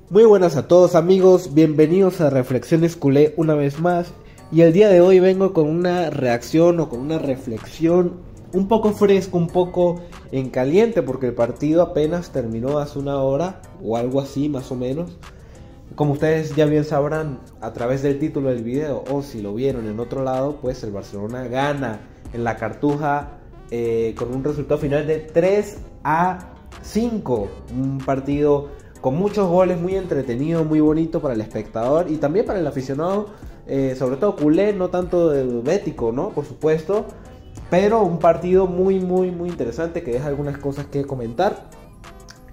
Muy buenas a todos amigos, bienvenidos a Reflexiones Culé una vez más. Y el día de hoy vengo con una reacción o con una reflexión un poco fresca, un poco en caliente, porque el partido apenas terminó hace una hora o algo así más o menos. Como ustedes ya bien sabrán a través del título del video, o si lo vieron en otro lado, pues el Barcelona gana en la Cartuja con un resultado final de 3-5. Un partido con muchos goles, muy entretenido, muy bonito para el espectador y también para el aficionado, sobre todo culé, no tanto bético, ¿no? Por supuesto, pero un partido muy interesante que deja algunas cosas que comentar.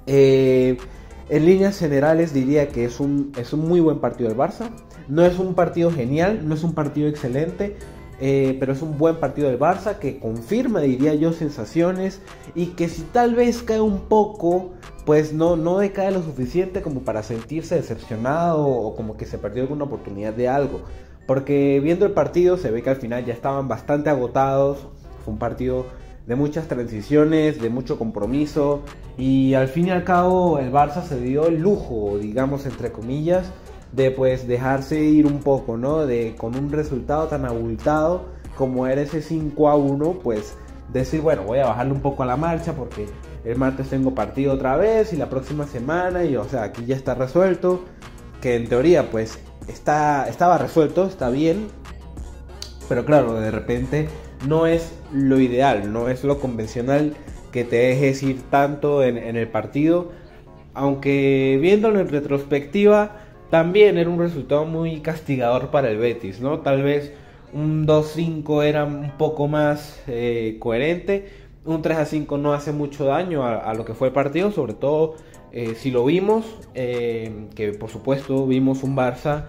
En líneas generales diría que es un muy buen partido del Barça. No es un partido genial, no es un partido excelente, pero es un buen partido del Barça que confirma, diría yo, sensaciones, y que si tal vez cae un poco, pues no decae lo suficiente como para sentirse decepcionado o como que se perdió alguna oportunidad de algo. Porque viendo el partido se ve que al final ya estaban bastante agotados. Fue un partido de muchas transiciones, de mucho compromiso, y al fin y al cabo el Barça se dio el lujo, digamos entre comillas, de pues dejarse ir un poco, ¿no? De con un resultado tan abultado como era ese 5-1, pues decir, bueno, voy a bajarle un poco a la marcha porque el martes tengo partido otra vez y la próxima semana, y o sea, aquí ya está resuelto, que en teoría pues estaba resuelto, está bien, pero claro, de repente no es lo ideal, no es lo convencional que te dejes ir tanto en el partido, aunque viéndolo en retrospectiva también era un resultado muy castigador para el Betis, ¿no? Tal vez un 2-5 era un poco más coherente, un 3-5 no hace mucho daño a lo que fue el partido, sobre todo si lo vimos, que por supuesto vimos un Barça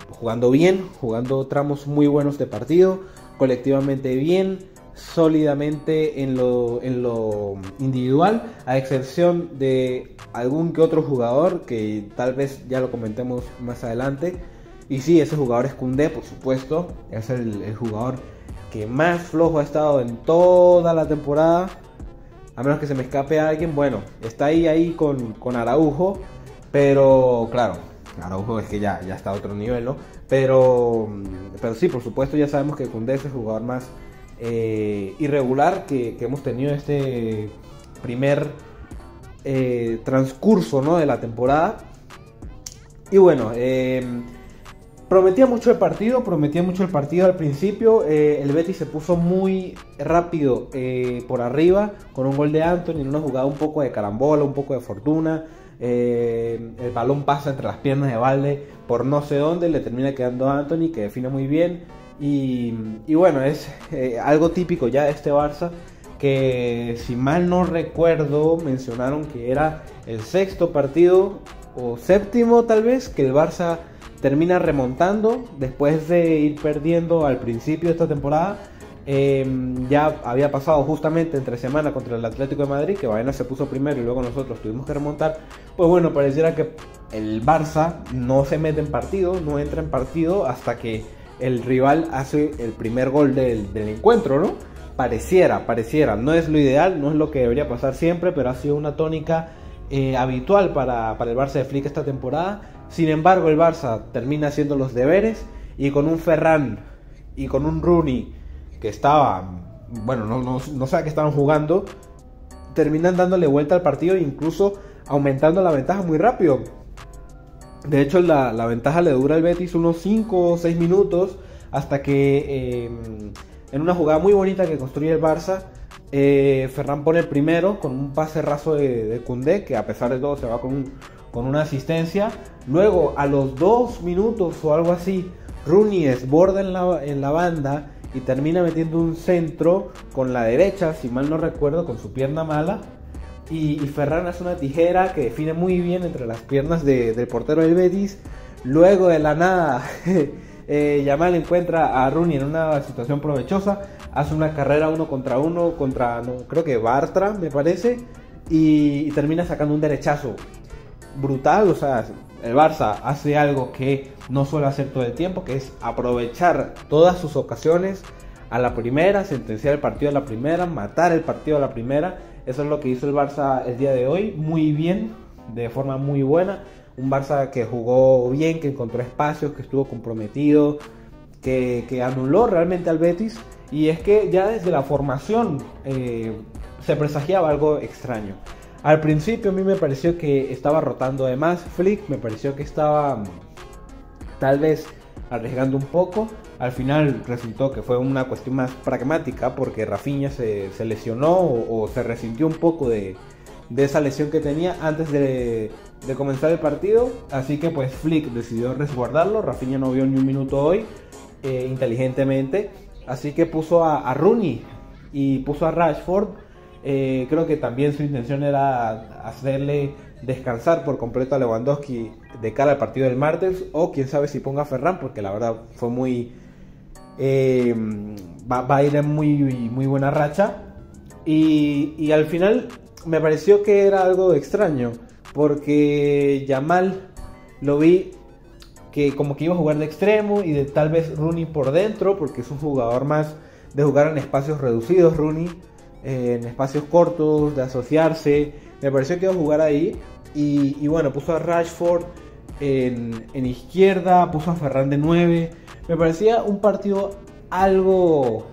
jugando bien, jugando tramos muy buenos de partido, colectivamente bien, sólidamente en lo individual, a excepción de algún que otro jugador que tal vez ya lo comentemos más adelante. Y sí, ese jugador es Koundé, por supuesto, es el jugador que más flojo ha estado en toda la temporada, a menos que se me escape a alguien. Bueno, está ahí con Araujo, pero claro, Araujo es que ya está a otro nivel, ¿no? Pero sí, por supuesto, ya sabemos que Koundé es el jugador más irregular que hemos tenido en este primer transcurso, ¿no? De la temporada. Y bueno, prometía mucho el partido al principio. El Betis se puso muy rápido por arriba con un gol de Antony en una jugada un poco de carambola, un poco de fortuna. El balón pasa entre las piernas de Valde por no sé dónde, le termina quedando a Antony, que define muy bien. Y bueno, es algo típico ya de este Barça, que si mal no recuerdo mencionaron que era el sexto partido o séptimo tal vez que el Barça termina remontando después de ir perdiendo al principio de esta temporada. Ya había pasado justamente entre semana contra el Atlético de Madrid, que Baena se puso primero y luego nosotros tuvimos que remontar. Pues bueno, pareciera que el Barça no se mete en partido, no entra en partido hasta que el rival hace el primer gol del encuentro, ¿no? Pareciera, no es lo ideal, no es lo que debería pasar siempre, pero ha sido una tónica habitual para el Barça de Flick esta temporada. Sin embargo, el Barça termina haciendo los deberes, y con un Ferran y con un Rooney que estaba, bueno, no sé a qué estaban jugando, terminan dándole vuelta al partido e incluso aumentando la ventaja muy rápido. De hecho, la ventaja le dura al Betis unos 5 o 6 minutos, hasta que en una jugada muy bonita que construye el Barça, Ferran pone el primero con un pase raso de Koundé, que a pesar de todo se va con una asistencia. Luego, a los 2 minutos o algo así, Rooney desborda en la banda y termina metiendo un centro con la derecha, si mal no recuerdo, con su pierna mala. Y Ferran hace una tijera que define muy bien entre las piernas del portero del Betis. Luego, de la nada, Yamal encuentra a Rooney en una situación provechosa, hace una carrera 1 contra 1 contra, no, creo que Bartra, me parece, y termina sacando un derechazo brutal. O sea, el Barça hace algo que no suele hacer todo el tiempo, que es aprovechar todas sus ocasiones a la primera, sentenciar el partido a la primera, matar el partido a la primera. Eso es lo que hizo el Barça el día de hoy, muy bien, de forma muy buena. Un Barça que jugó bien, que encontró espacios, que estuvo comprometido, que anuló realmente al Betis. Y es que ya desde la formación se presagiaba algo extraño. Al principio a mí me pareció que estaba rotando de más Flick, me pareció que estaba tal vez arriesgando un poco. Al final resultó que fue una cuestión más pragmática porque Rafinha se lesionó o se resintió un poco de esa lesión que tenía antes de comenzar el partido. Así que pues Flick decidió resguardarlo. Rafinha no vio ni un minuto hoy, inteligentemente. Así que puso a Rooney y puso a Rashford. Creo que también su intención era hacerle descansar por completo a Lewandowski de cara al partido del martes, o quién sabe si ponga a Ferran, porque la verdad fue muy va a ir en muy buena racha. Y al final me pareció que era algo extraño, porque Yamal lo vi que como que iba a jugar de extremo y de tal vez Rooney por dentro, porque es un jugador más de jugar en espacios reducidos. Rooney en espacios cortos, de asociarse, me pareció que iba a jugar ahí. Y bueno, puso a Rashford en izquierda, puso a Ferran de 9. Me parecía un partido algo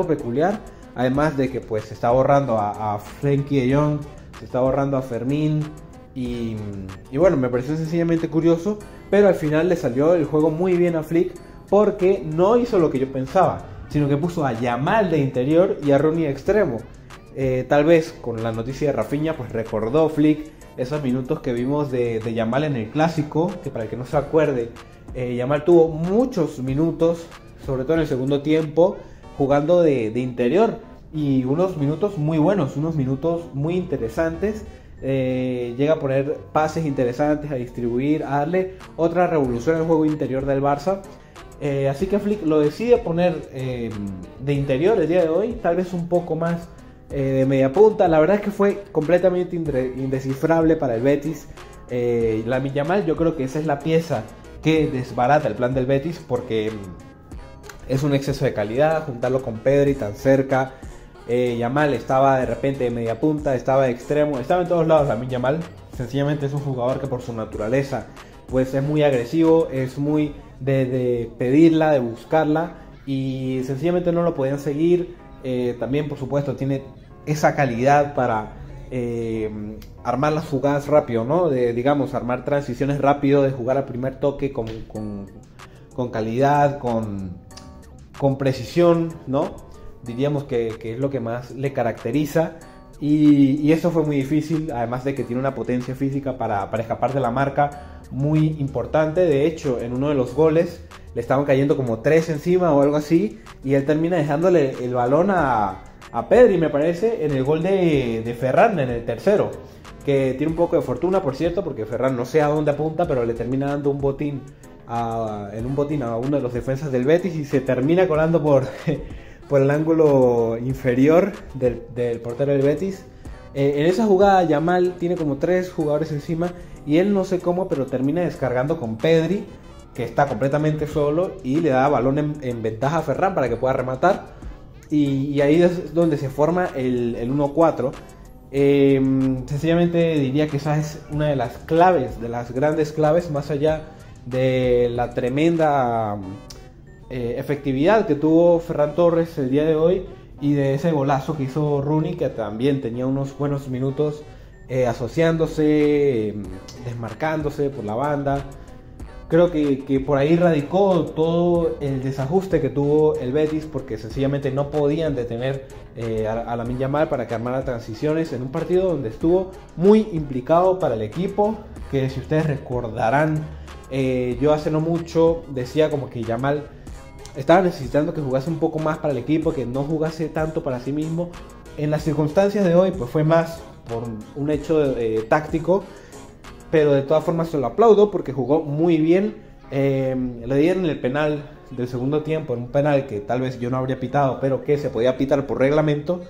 peculiar, además de que pues se está borrando a Frenkie de Jong, se está borrando a Fermín, y bueno, me pareció sencillamente curioso, pero al final le salió el juego muy bien a Flick, porque no hizo lo que yo pensaba, sino que puso a Yamal de interior y a Rooney de extremo. Tal vez con la noticia de Rafinha pues recordó Flick esos minutos que vimos de Yamal en el Clásico, que para el que no se acuerde, Yamal tuvo muchos minutos, sobre todo en el segundo tiempo, jugando de interior, y unos minutos muy buenos, unos minutos muy interesantes. Llega a poner pases interesantes, a distribuir, a darle otra revolución al juego interior del Barça. Así que Flick lo decide poner de interior el día de hoy, tal vez un poco más de media punta. La verdad es que fue completamente indescifrable para el Betis. Lamine Yamal, yo creo que esa es la pieza que desbarata el plan del Betis, porque es un exceso de calidad juntarlo con Pedri tan cerca. Yamal estaba de repente de media punta, estaba de extremo, estaba en todos lados. Lamine Yamal sencillamente es un jugador que por su naturaleza pues es muy agresivo, es muy de pedirla, de buscarla, y sencillamente no lo podían seguir. También por supuesto tiene esa calidad para armar las jugadas rápido, ¿no? Digamos, armar transiciones rápido, de jugar al primer toque con calidad, con precisión, ¿no? Diríamos que es lo que más le caracteriza, y eso fue muy difícil, además de que tiene una potencia física para escapar de la marca muy importante. De hecho, en uno de los goles le estaban cayendo como 3 encima o algo así, y él termina dejándole el balón a Pedri, me parece, en el gol de Ferran, en el tercero, que tiene un poco de fortuna, por cierto, porque Ferran no sé a dónde apunta, pero le termina dando un botín a uno de los defensas del Betis, y se termina colando por el ángulo inferior del portero del Betis. En esa jugada Yamal tiene como 3 jugadores encima, y él no sé cómo, pero termina descargando con Pedri, que está completamente solo, y le da balón en ventaja a Ferran para que pueda rematar, y ahí es donde se forma el 1-4. Sencillamente diría que esa es una de las claves, de las grandes claves, más allá de la tremenda efectividad que tuvo Ferran Torres el día de hoy, y de ese golazo que hizo Rooney, que también tenía unos buenos minutos asociándose, desmarcándose por la banda. Creo que por ahí radicó todo el desajuste que tuvo el Betis, porque sencillamente no podían detener a Lamine Yamal para que armara transiciones en un partido donde estuvo muy implicado para el equipo. Que si ustedes recordarán, yo hace no mucho decía como que Yamal estaba necesitando que jugase un poco más para el equipo, que no jugase tanto para sí mismo. En las circunstancias de hoy pues fue más por un hecho táctico, pero de todas formas se lo aplaudo porque jugó muy bien. Le dieron el penal del segundo tiempo, un penal que tal vez yo no habría pitado, pero que se podía pitar por reglamento,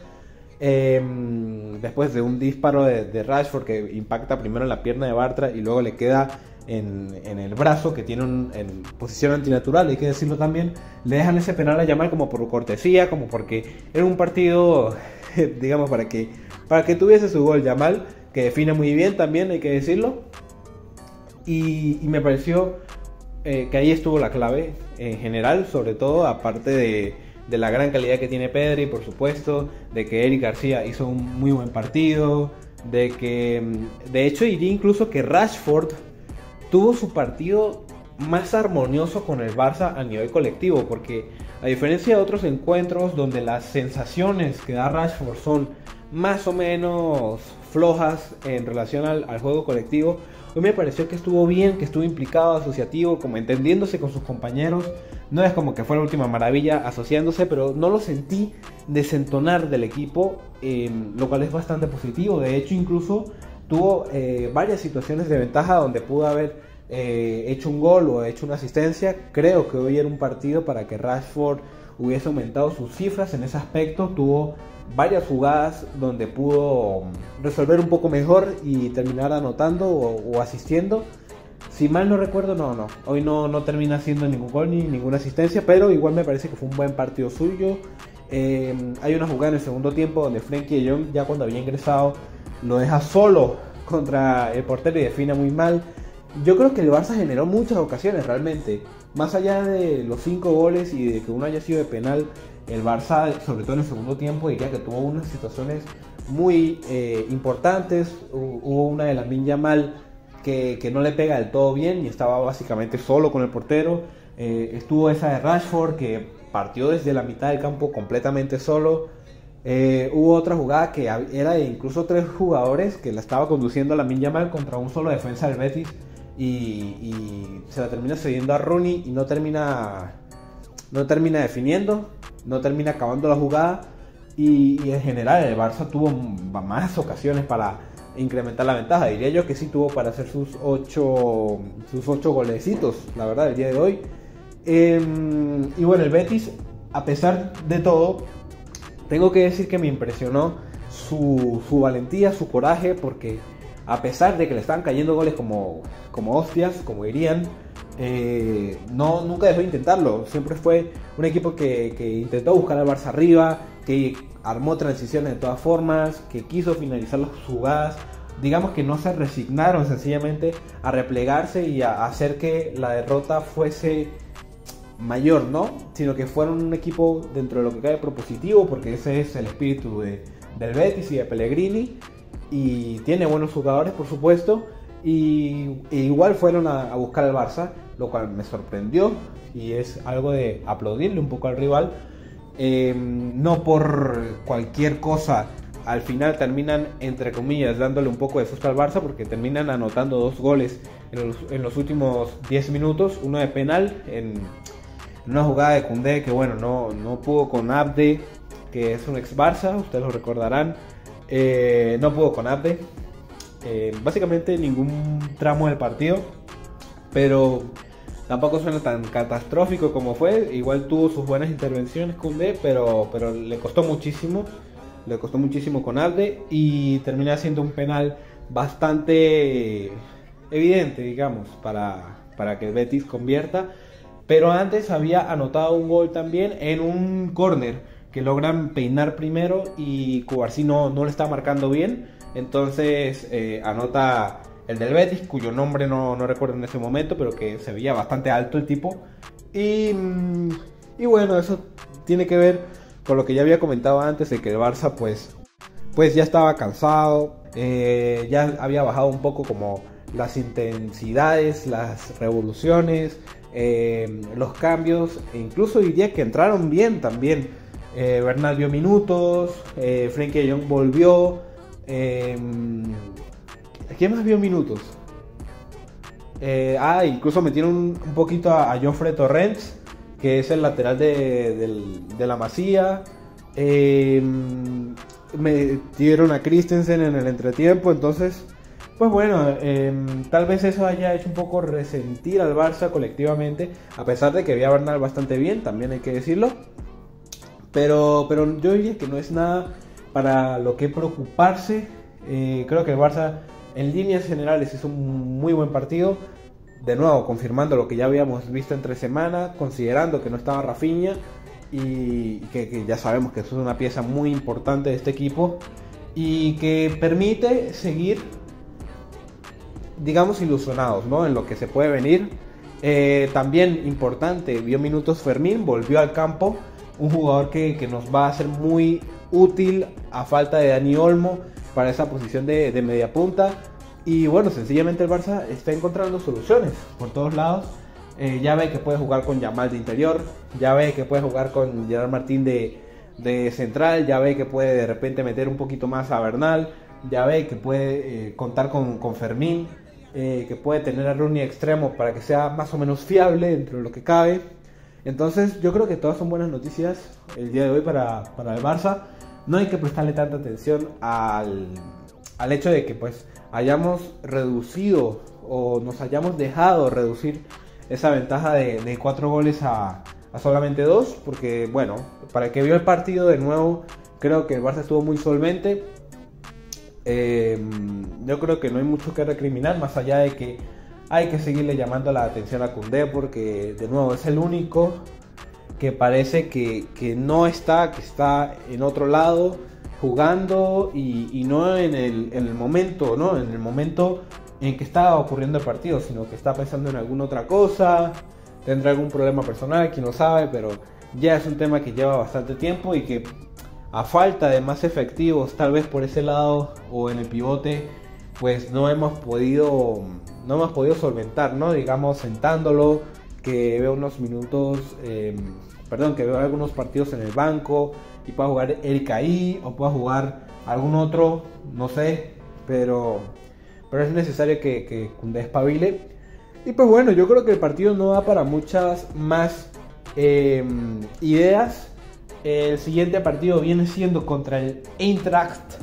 después de un disparo de Rashford que impacta primero en la pierna de Bartra y luego le queda en el brazo, que tiene en posición antinatural, hay que decirlo también. Le dejan ese penal a Yamal como por cortesía, como porque era un partido digamos para que tuviese su gol Yamal, que define muy bien también, hay que decirlo. Y me pareció que ahí estuvo la clave en general, sobre todo aparte de la gran calidad que tiene Pedri, por supuesto, de que Eric García hizo un muy buen partido, de que de hecho diría incluso que Rashford tuvo su partido más armonioso con el Barça a nivel colectivo, porque a diferencia de otros encuentros donde las sensaciones que da Rashford son más o menos flojas en relación al juego colectivo, hoy me pareció que estuvo bien, que estuvo implicado, asociativo, como entendiéndose con sus compañeros. No es como que fue la última maravilla asociándose, pero no lo sentí desentonar del equipo, lo cual es bastante positivo. De hecho, incluso tuvo varias situaciones de ventaja donde pudo haber hecho un gol o hecho una asistencia. Creo que hoy era un partido para que Rashford hubiese aumentado sus cifras en ese aspecto. Tuvo varias jugadas donde pudo resolver un poco mejor y terminar anotando o asistiendo. Si mal no recuerdo, hoy no termina haciendo ningún gol ni ninguna asistencia, pero igual me parece que fue un buen partido suyo. Hay una jugada en el segundo tiempo donde Frenkie de Jong, ya cuando había ingresado, lo deja solo contra el portero y define muy mal. Yo creo que el Barça generó muchas ocasiones realmente, más allá de los 5 goles y de que uno haya sido de penal. El Barça, sobre todo en el segundo tiempo, diría que tuvo unas situaciones muy importantes. Hubo una de Lamine Yamal que no le pega del todo bien y estaba básicamente solo con el portero. Estuvo esa de Rashford que partió desde la mitad del campo completamente solo. Hubo otra jugada que era de incluso 3 jugadores que la estaba conduciendo Lamine Yamal contra un solo defensa del Betis y se la termina cediendo a Rooney y no termina definiendo, no termina acabando la jugada y en general el Barça tuvo más ocasiones para incrementar la ventaja. Diría yo que sí tuvo para hacer sus 8 golecitos, la verdad, el día de hoy. Y bueno, el Betis, a pesar de todo, tengo que decir que me impresionó su valentía, su coraje, porque a pesar de que le estaban cayendo goles como hostias, como dirían, nunca dejó de intentarlo. Siempre fue un equipo que intentó buscar al Barça arriba, que armó transiciones de todas formas, que quiso finalizar las jugadas. Digamos que no se resignaron sencillamente a replegarse y a hacer que la derrota fuese mayor, ¿no? Sino que fueron un equipo dentro de lo que cabe propositivo, porque ese es el espíritu del Betis y de Pellegrini, y tiene buenos jugadores, por supuesto. E igual fueron a buscar al Barça, lo cual me sorprendió y es algo de aplaudirle un poco al rival. No por cualquier cosa al final terminan, entre comillas, dándole un poco de susto al Barça, porque terminan anotando 2 goles en los últimos 10 minutos, uno de penal en una jugada de Koundé que bueno, no pudo con Abde, que es un ex Barça, ustedes lo recordarán. No pudo con Abde, básicamente ningún tramo del partido, pero tampoco suena tan catastrófico como fue. Igual tuvo sus buenas intervenciones Koundé, pero le costó muchísimo con Abde y termina siendo un penal bastante evidente, digamos, para que el Betis convierta. Pero antes había anotado un gol también en un córner que logran peinar primero y Cubarsí no le está marcando bien. Entonces anota el del Betis, cuyo nombre no recuerdo en ese momento, pero que se veía bastante alto el tipo. Y bueno, eso tiene que ver con lo que ya había comentado antes, de que el Barça pues ya estaba cansado, ya había bajado un poco como las intensidades, las revoluciones, los cambios, e incluso diría que entraron bien también. Bernal vio minutos, Frenkie de Jong volvió, ¿quién más vio minutos? Incluso metieron un poquito a Jofre Torrents, que es el lateral de la Masía. Metieron a Christensen en el entretiempo. Entonces, pues bueno, tal vez eso haya hecho un poco resentir al Barça colectivamente, a pesar de que vi a Bernal bastante bien, también hay que decirlo. Pero yo diría que no es nada para lo que preocuparse. Creo que el Barça en líneas generales hizo un muy buen partido. De nuevo, confirmando lo que ya habíamos visto entre semana, considerando que no estaba Rafinha y que ya sabemos que eso es una pieza muy importante de este equipo. y que permite seguir, digamos, ilusionados, ¿no?, en lo que se puede venir. También importante, vio minutos Fermín, volvió al campo, un jugador que nos va a ser muy útil a falta de Dani Olmo para esa posición de media punta. Y bueno, sencillamente el Barça está encontrando soluciones por todos lados. Ya ve que puede jugar con Yamal de interior, ya ve que puede jugar con Gerard Martín de central, ya ve que puede de repente meter un poquito más a Bernal, ya ve que puede contar con Fermín, que puede tener a Rooney extremo para que sea más o menos fiable dentro de lo que cabe. Entonces yo creo que todas son buenas noticias el día de hoy para el Barça. No hay que prestarle tanta atención al hecho de que pues hayamos reducido o nos hayamos dejado reducir esa ventaja de 4 goles a solamente 2, porque bueno, para el que vio el partido de nuevo, creo que el Barça estuvo muy solvente. Yo creo que no hay mucho que recriminar, más allá de que hay que seguirle llamando la atención a Koundé, porque de nuevo es el único que parece que no está, que está en otro lado jugando y no en el momento, ¿no?, en el momento en que está ocurriendo el partido, sino que está pensando en alguna otra cosa, tendrá algún problema personal, quién lo sabe, pero ya es un tema que lleva bastante tiempo y que a falta de más efectivos, tal vez por ese lado o en el pivote, pues no hemos podido solventar, ¿no? Digamos, sentándolo, que veo unos minutos, que veo algunos partidos en el banco y pueda jugar Eric ahí o pueda jugar algún otro, no sé, pero es necesario que Koundé espabile. Y pues bueno, yo creo que el partido no da para muchas más ideas. El siguiente partido viene siendo contra el Eintracht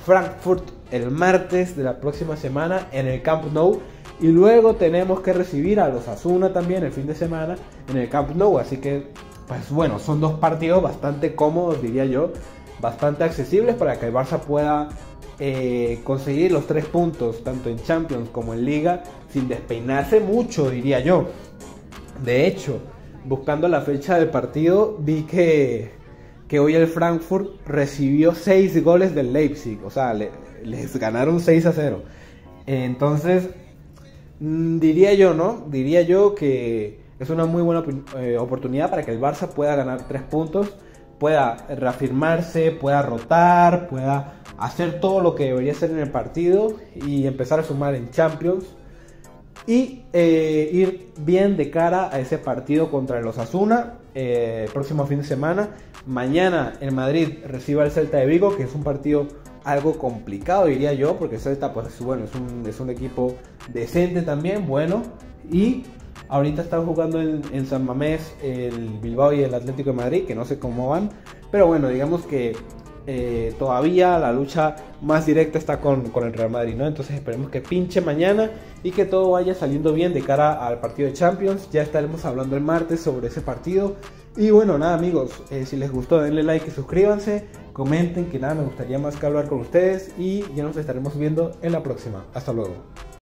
Frankfurt el martes de la próxima semana en el Camp Nou. Y luego tenemos que recibir a los Osasuna también el fin de semana en el Camp Nou. Así que, pues bueno, son 2 partidos bastante cómodos, diría yo. Bastante accesibles para que el Barça pueda conseguir los 3 puntos, tanto en Champions como en Liga, sin despeinarse mucho, diría yo. De hecho, buscando la fecha del partido, vi que hoy el Frankfurt recibió 6 goles del Leipzig. O sea, les ganaron 6-0. Entonces, diría yo que es una muy buena oportunidad para que el Barça pueda ganar 3 puntos, pueda reafirmarse, pueda rotar, pueda hacer todo lo que debería hacer en el partido y empezar a sumar en Champions y ir bien de cara a ese partido contra el Osasuna el próximo fin de semana. Mañana el Madrid recibe al Celta de Vigo, que es un partido algo complicado, diría yo, porque el Celta, pues bueno, es un equipo decente también, bueno, y ahorita están jugando en San Mamés el Bilbao y el Atlético de Madrid, que no sé cómo van, pero bueno, digamos que todavía la lucha más directa está con el Real Madrid, ¿no? Entonces esperemos que pinche mañana y que todo vaya saliendo bien de cara al partido de Champions. Ya estaremos hablando el martes sobre ese partido. Y bueno, nada amigos, si les gustó denle like y suscríbanse, comenten, que nada, me gustaría más que hablar con ustedes y ya nos estaremos viendo en la próxima. Hasta luego.